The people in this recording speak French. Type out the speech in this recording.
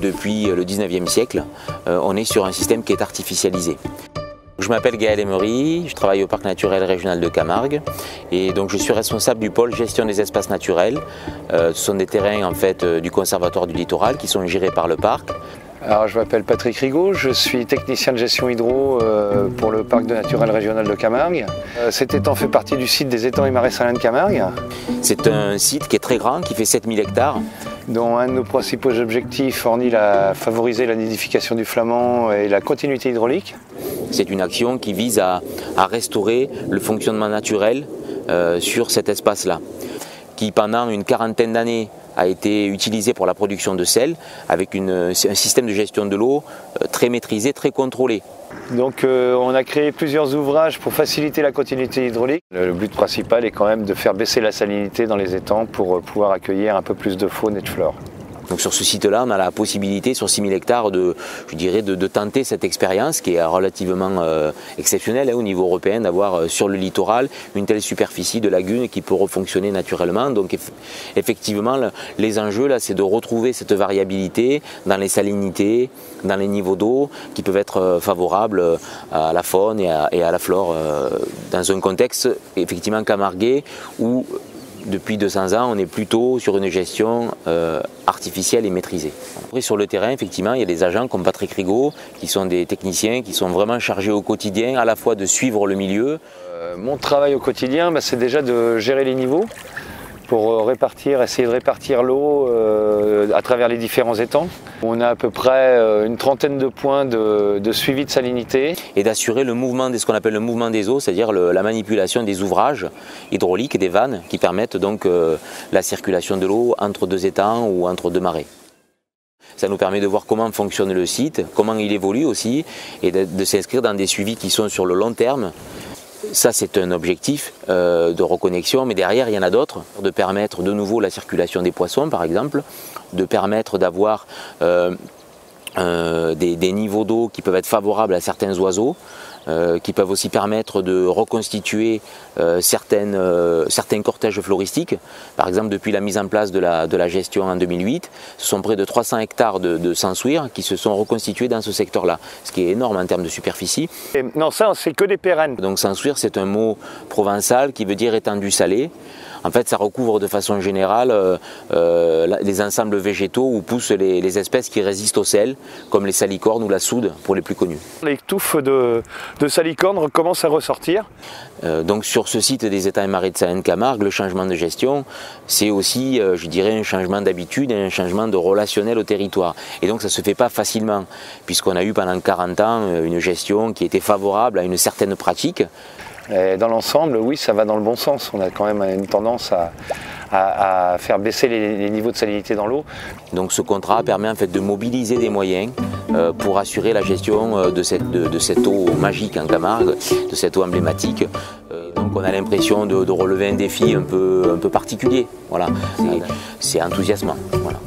depuis le 19e siècle, on est sur un système qui est artificialisé. Je m'appelle Gaël Emery, je travaille au Parc naturel régional de Camargue et donc je suis responsable du pôle gestion des espaces naturels. Ce sont des terrains en fait du Conservatoire du littoral qui sont gérés par le parc. Alors, je m'appelle Patrick Rigaud, je suis technicien de gestion hydro pour le Parc naturel régional de Camargue. Cet étang fait partie du site des étangs et marais salins de Camargue. C'est un site qui est très grand, qui fait 7000 hectares. Dont un de nos principaux objectifs fournit favoriser la nidification du flamand et la continuité hydraulique. C'est une action qui vise à restaurer le fonctionnement naturel sur cet espace-là, qui pendant une quarantaine d'années a été utilisé pour la production de sel avec un système de gestion de l'eau très maîtrisé, très contrôlé. Donc on a créé plusieurs ouvrages pour faciliter la continuité hydraulique. Le but principal est quand même de faire baisser la salinité dans les étangs pour pouvoir accueillir un peu plus de faune et de flore. Donc sur ce site-là, on a la possibilité sur 6000 hectares de tenter cette expérience qui est relativement exceptionnelle au niveau européen, d'avoir sur le littoral une telle superficie de lagune qui peut refonctionner naturellement. Donc effectivement, les enjeux là, c'est de retrouver cette variabilité dans les salinités, dans les niveaux d'eau qui peuvent être favorables à la faune et à la flore dans un contexte effectivement camarguais où depuis 200 ans, on est plutôt sur une gestion artificielle et maîtrisée. Après, sur le terrain, effectivement, il y a des agents comme Patrick Rigaud, qui sont des techniciens, qui sont vraiment chargés au quotidien, à la fois de suivre le milieu. Mon travail au quotidien, c'est déjà de gérer les niveaux pour essayer de répartir l'eau à travers les différents étangs. On a à peu près une trentaine de points de suivi de salinité. Et d'assurer le mouvement, ce qu'on appelle le mouvement des eaux, c'est-à-dire la manipulation des ouvrages hydrauliques, des vannes, qui permettent donc la circulation de l'eau entre deux étangs ou entre deux marais. Ça nous permet de voir comment fonctionne le site, comment il évolue aussi, et de s'inscrire dans des suivis qui sont sur le long terme. Ça, c'est un objectif de reconnexion, mais derrière, il y en a d'autres, de permettre de nouveau la circulation des poissons, par exemple, de permettre d'avoir des niveaux d'eau qui peuvent être favorables à certains oiseaux, qui peuvent aussi permettre de reconstituer certains cortèges floristiques. Par exemple, depuis la mise en place de la gestion en 2008, ce sont près de 300 hectares de sansouirs qui se sont reconstitués dans ce secteur-là, ce qui est énorme en termes de superficie. Non, ça, c'est que des pérennes. Donc sansouir, c'est un mot provençal qui veut dire étendue salée. En fait, ça recouvre de façon générale les ensembles végétaux où poussent les espèces qui résistent au sel, comme les salicornes ou la soude, pour les plus connus. Les touffes de salicornes commencent à ressortir. Donc sur ce site des étangs et marais de Salins-de-Camargue, le changement de gestion, c'est aussi, je dirais, un changement d'habitude et un changement de relationnel au territoire. Et donc ça ne se fait pas facilement, puisqu'on a eu pendant 40 ans une gestion qui était favorable à une certaine pratique. Et dans l'ensemble, oui, ça va dans le bon sens. On a quand même une tendance à faire baisser les niveaux de salinité dans l'eau. Donc ce contrat permet en fait de mobiliser des moyens pour assurer la gestion de cette eau magique en Camargue, de cette eau emblématique. Donc on a l'impression de relever un défi un peu particulier. Voilà. C'est enthousiasmant. Voilà.